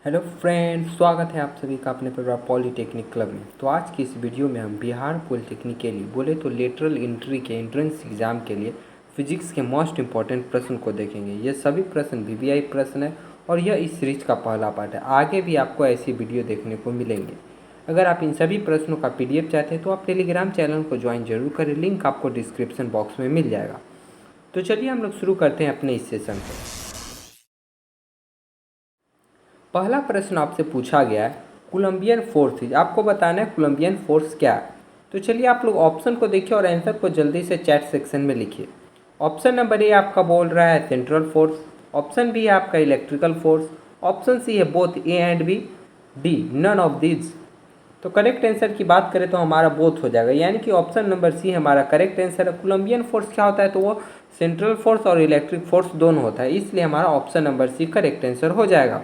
Hello friends, स्वागत है आप सभी का अपने परिवार पॉलीटेक्निक क्लब में। तो आज की इस वीडियो में हम बिहार पॉलीटेक्निक के लिए बोले तो लेटरल एंट्री के एंट्रेंस एग्ज़ाम के लिए फिजिक्स के मोस्ट इंपॉर्टेंट प्रश्न को देखेंगे। ये सभी प्रश्न वीवीआई प्रश्न है और यह इस सीरीज का पहला पार्ट है। आगे भी आपको ऐसी वीडियो देखने को मिलेंगे। अगर आप इन सभी प्रश्नों का PDF चाहते हैं तो आप टेलीग्राम चैनल को ज्वाइन जरूर करें, लिंक आपको डिस्क्रिप्शन बॉक्स में मिल जाएगा। तो चलिए हम लोग शुरू करते हैं अपने इस सेशन को। पहला प्रश्न आपसे पूछा गया है कोलंबियन फोर्स। आपको बताना है कोलंबियन फोर्स क्या है। तो चलिए आप लोग ऑप्शन को देखिए और आंसर को जल्दी से चैट सेक्शन में लिखिए। ऑप्शन नंबर ए आपका बोल रहा है सेंट्रल फोर्स। ऑप्शन बी है आपका इलेक्ट्रिकल फोर्स। ऑप्शन सी है both A and B. D none of these. तो करेक्ट आंसर की बात करें तो हमारा बोथ हो जाएगा, यानी कि ऑप्शन नंबर सी हमारा करेक्ट आंसर है। कोलंबियन फोर्स क्या होता है, तो वो सेंट्रल फोर्स और इलेक्ट्रिक फोर्स दोनों होता है, इसलिए हमारा option number C correct answer हो जाएगा।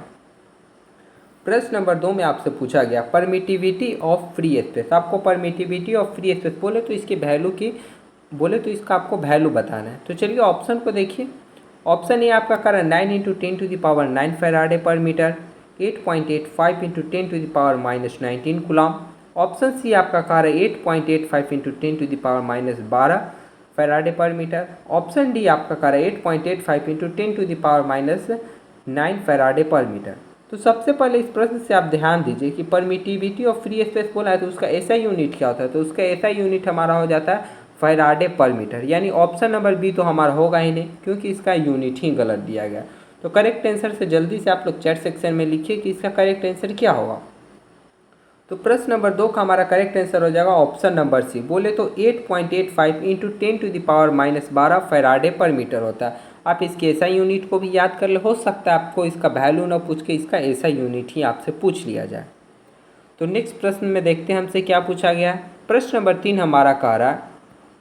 प्रश्न नंबर 2 में आपसे पूछा गया परमिटिविटी ऑफ फ्री स्पेस। आपको परमिटिविटी ऑफ फ्री स्पेस बोले तो इसकी वैल्यू की बोले तो इसका आपको वैल्यू बताना है। तो चलिए ऑप्शन को देखिए। ऑप्शन ए आपका करें 9 × 10⁻⁹ फैराडे पर मीटर, 8.85 × 10⁻⁻19 कूलम। ऑप्शन सी आपका कह रहा है 8.85 × 10⁻⁻12 फैराडे पर मीटर। ऑप्शन डी आपका कह रहा है 8.85 × 10⁻⁹ फैराडे पर मीटर। तो सबसे पहले इस प्रश्न से आप ध्यान दीजिए कि परमिटिविटी ऑफ फ्री स्पेस बोला है तो उसका ऐसा यूनिट क्या होता है, तो उसका ऐसा यूनिट हमारा हो जाता है फैराडे पर मीटर, यानी ऑप्शन नंबर बी तो हमारा होगा ही नहीं क्योंकि इसका यूनिट ही गलत दिया गया। तो करेक्ट आंसर से जल्दी से आप लोग चैट सेक्शन में लिखिए कि इसका करेक्ट आंसर क्या होगा। तो प्रश्न नंबर 2 का हमारा करेक्ट आंसर हो जाएगा ऑप्शन नंबर सी। बोले तो 8.85 × 10⁻⁻12 फैराडे पर मीटर होता है। आप इसके एसआई यूनिट को भी याद कर ले, हो सकता है आपको इसका वैल्यू ना पूछ के इसका एसआई यूनिट ही आपसे पूछ लिया जाए। तो नेक्स्ट प्रश्न में देखते हैं हमसे क्या पूछा गया है। प्रश्न नंबर 3 हमारा कह रहा है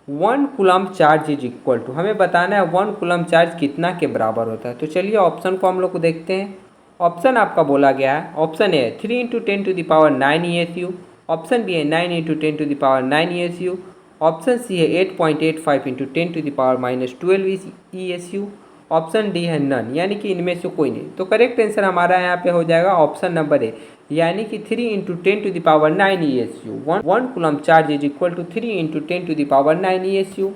1 coulomb charge is equal to, हमें बताना है 1 कूलम चार्ज कितना के बराबर होता है। तो चलिए ऑप्शन को हम लोग को देखते हैं। ऑप्शन आपका बोला गया है, option A 3 × 10⁹ ESU। Option B है 9 × 10⁻9 ESU। ऑप्शन सी है 8.85 × 10⁻⁻12 ESU। ऑप्शन डी है नन, यानी कि इनमें से कोई नहीं। तो करेक्ट आंसर हमारा यहाँ पे हो जाएगा ऑप्शन नंबर ए, यानी कि 3 × 10⁻9 ESU। 1 coulomb charge is equal to 3 × 10⁻9 ESU।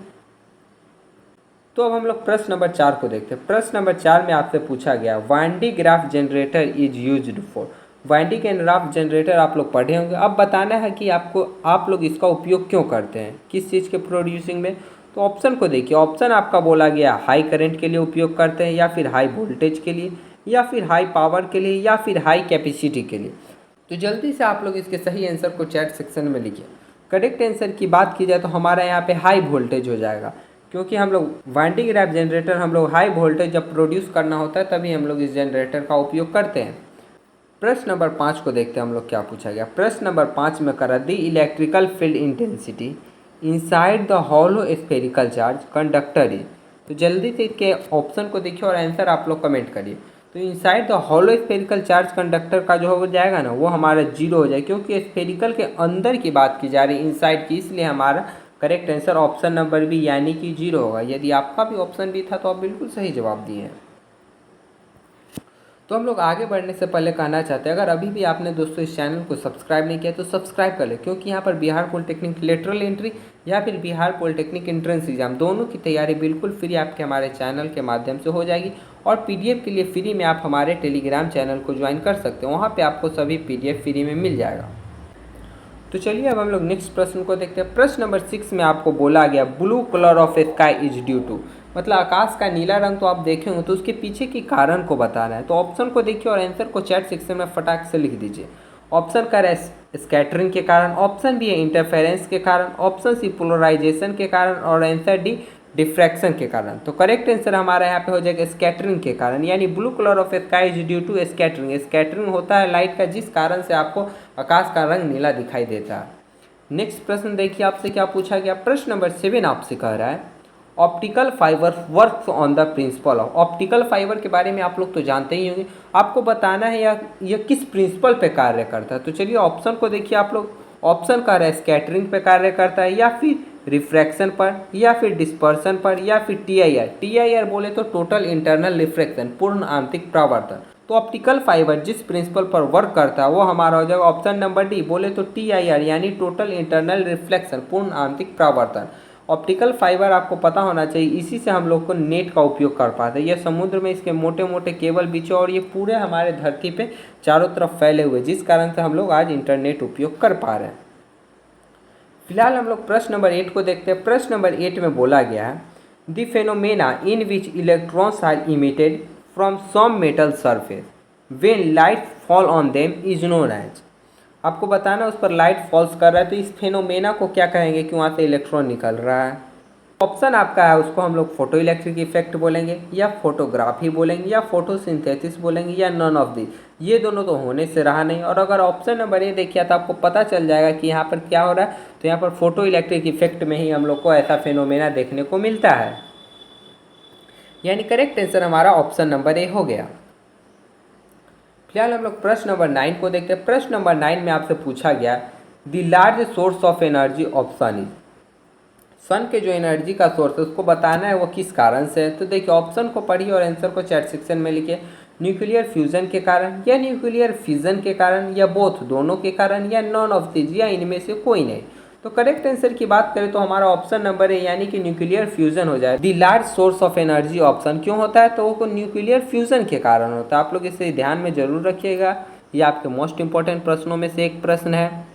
तो अब हम लोग प्रश्न नंबर 4 को देखते हैं। प्रश्न नंबर 4 में आपसे पूछा गया Van de Graaff generator is used for. Van de Graaff generator आप लोग पढ़े होंगे। अब बताना है कि आप लोग इसका उपयोग क्यों करते हैं, किस चीज़ के प्रोड्यूसिंग में। तो ऑप्शन को देखिए। ऑप्शन आपका बोला गया हाई करंट के लिए उपयोग करते हैं, या फिर हाई वोल्टेज के लिए, या फिर हाई पावर के लिए, या फिर हाई कैपेसिटी के लिए। तो जल्दी से आप लोग इसके सही आंसर को चैट सेक्शन में लिखिए। करेक्ट आंसर की बात की जाए तो हमारा यहाँ पे हाई वोल्टेज हो जाएगा, क्योंकि हम लोग वाइंडिंग रैप जनरेटर हम लोग हाई वोल्टेज जब प्रोड्यूस करना होता है तभी हम लोग इस जनरेटर का उपयोग करते हैं। प्रश्न नंबर 5 को देखते हैं हम लोग क्या पूछा गया। प्रश्न नंबर 5 में करा दी electrical field intensity inside the hollow spherical charge conductor is. तो जल्दी से इसके ऑप्शन को देखिए और आंसर आप लोग कमेंट करिए। तो inside the hollow spherical charge conductor का जो हो जाएगा ना, वो हमारा 0 हो जाएगा, क्योंकि स्फेरिकल के अंदर की बात की जा रही है, इनसाइड की, इसलिए हमारा correct answer option number B यानी कि 0 होगा। यदि आपका भी ऑप्शन बी था तो आप बिल्कुल सही जवाब दिए हैं। तो हम लोग आगे बढ़ने से पहले कहना चाहते हैं, अगर अभी भी आपने दोस्तों इस चैनल को सब्सक्राइब नहीं किया तो सब्सक्राइब कर ले, क्योंकि यहाँ पर बिहार पॉलिटेक्निक लेटरल एंट्री या फिर बिहार पॉलिटेक्निक एंट्रेंस एग्जाम दोनों की तैयारी बिल्कुल फ्री आपके हमारे चैनल के माध्यम से हो जाएगी। और PDF के लिए फ्री में आप हमारे टेलीग्राम चैनल को ज्वाइन कर सकते हैं, वहाँ पर आपको सभी PDF फ्री में मिल जाएगा। तो चलिए अब हम लोग नेक्स्ट प्रश्न को देखते हैं। प्रश्न नंबर 6 में आपको बोला गया blue colour of sky is due to, मतलब आकाश का नीला रंग तो आप देखे होंगे, तो उसके पीछे की कारण को बताना है। तो ऑप्शन को देखिए और आंसर को चैट सेक्शन में फटाक से लिख दीजिए। ऑप्शन का है स्कैटरिंग के कारण, ऑप्शन बी है इंटरफेरेंस के कारण, ऑप्शन सी पोलराइजेशन के कारण, और आंसर डी डिफ्रैक्शन के कारण। तो करेक्ट आंसर हमारा यहाँ पे हो जाएगा स्कैटरिंग के कारण, यानी blue colour of sky is due to scattering. Scattering होता है लाइट का, जिस कारण से आपको आकाश का रंग नीला दिखाई देता है। नेक्स्ट प्रश्न देखिए आपसे क्या पूछा गया। प्रश्न नंबर 7 आपसे कह रहा है optical fibre works on the principle of. Optical fibre के बारे में आप लोग तो जानते ही होंगे, आपको बताना है यह किस प्रिंसिपल पे कार्य करता है। तो चलिए ऑप्शन को देखिए आप लोग। ऑप्शन कह रहा है स्कैटरिंग पे कार्य करता है, या फिर रिफ्रैक्शन पर, या फिर डिस्पर्सन पर, या फिर TIR। TIR बोले तो टोटल इंटरनल रिफ्रैक्शन, पूर्ण आंतरिक परावर्तन। तो ऑप्टिकल फाइबर जिस प्रिंसिपल पर वर्क करता है वो हमारा हो जाएगा ऑप्शन नंबर डी। बोले तो TIR यानी टोटल इंटरनल रिफ्लेक्शन, पूर्ण आंतरिक परावर्तन। ऑप्टिकल फाइबर आपको पता होना चाहिए, इसी से हम लोग को नेट का उपयोग कर पाते हैं। यह समुद्र में इसके मोटे मोटे केबल बिछे और ये पूरे हमारे धरती पे चारों तरफ फैले हुए, जिस कारण से हम लोग आज इंटरनेट उपयोग कर पा रहे हैं। फिलहाल हम लोग प्रश्न नंबर 8 को देखते हैं। प्रश्न नंबर 8 में बोला गया है the phenomena in which electrons are emitted from some metal surface when light fall on them is known as. आपको बताना उस पर लाइट फॉल्स कर रहा है तो इस फेनोमेना को क्या कहेंगे कि वहाँ से इलेक्ट्रॉन निकल रहा है। ऑप्शन आपका है, उसको हम लोग फोटो इलेक्ट्रिक इफेक्ट बोलेंगे या फोटोग्राफी बोलेंगे या फोटोसिंथेसिस बोलेंगे या नन ऑफ दी। ये दोनों तो होने से रहा नहीं। और अगर ऑप्शन नंबर ए देखिए तो आपको पता चल जाएगा कि यहाँ पर क्या हो रहा है। तो यहाँ पर फोटो इलेक्ट्रिक इफेक्ट में ही हम लोग को ऐसा फेनोमेना देखने को मिलता है, यानी करेक्ट आंसर हमारा ऑप्शन नंबर ए हो गया। फिलहाल हम लोग प्रश्न नंबर 9 को देखते हैं। प्रश्न नंबर 9 में आपसे पूछा गया the large source of energy of sun is. Sun के जो एनर्जी का सोर्स है उसको बताना है वो किस कारण से है। तो देखिए ऑप्शन को पढ़िए और आंसर को चैट सेक्शन में लिखिए। न्यूक्लियर फ्यूजन के कारण या न्यूक्लियर फिजन के कारण या बोथ दोनों के कारण या नॉन ऑफ दिस या इनमें से कोई नहीं। तो करेक्ट आंसर की बात करें तो हमारा ऑप्शन नंबर है, यानी कि न्यूक्लियर फ्यूजन हो जाए। The large source of energy option क्यों होता है तो वो न्यूक्लियर फ्यूजन के कारण होता है। आप लोग इसे ध्यान में जरूर रखिएगा, ये आपके मोस्ट इंपॉर्टेंट प्रश्नों में से एक प्रश्न है।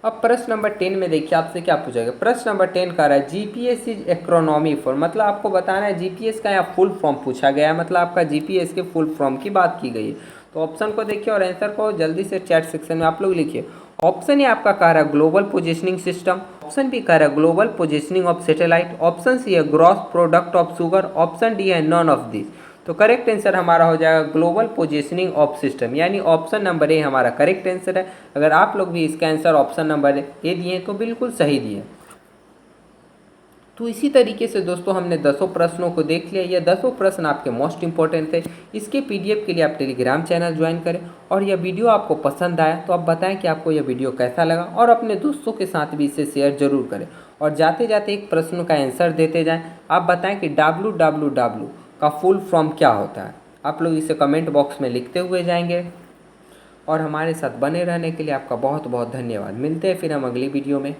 अब प्रश्न नंबर 10 में देखिए आपसे क्या पूछा गया। प्रश्न नंबर 10 का रहा है GPS इज एक्रोनॉमी फॉर, मतलब आपको बताना है GPS का यहाँ फुल फॉर्म पूछा गया है, मतलब आपका GPS के फुल फॉर्म की बात की गई है। तो ऑप्शन को देखिए और आंसर को जल्दी से चैट सेक्शन में आप लोग लिखिए। ऑप्शन ए आपका कह रहा है global positioning system, option B कह रहा है global positioning of satellite, option C है gross product of sugar, option D है नॉन ऑफ दिस। तो करेक्ट आंसर हमारा हो जाएगा ग्लोबल पोजिशनिंग ऑफ सिस्टम, यानी ऑप्शन नंबर ए हमारा करेक्ट आंसर है। अगर आप लोग भी इसका आंसर ऑप्शन नंबर ए दिए तो बिल्कुल सही दिए। तो इसी तरीके से दोस्तों हमने 10 प्रश्नों को देख लिया। ये 10 प्रश्न आपके मोस्ट इंपॉर्टेंट थे। इसके PDF के लिए आप टेलीग्राम चैनल ज्वाइन करें। और यह वीडियो आपको पसंद आया तो आप बताएं कि आपको यह वीडियो कैसा लगा, और अपने दोस्तों के साथ भी इसे शेयर जरूर करें। और जाते जाते एक प्रश्न का आंसर देते जाएं। आप बताएं कि www का फुल फॉर्म क्या होता है। आप लोग इसे कमेंट बॉक्स में लिखते हुए जाएंगे। और हमारे साथ बने रहने के लिए आपका बहुत बहुत धन्यवाद। मिलते हैं फिर हम अगली वीडियो में।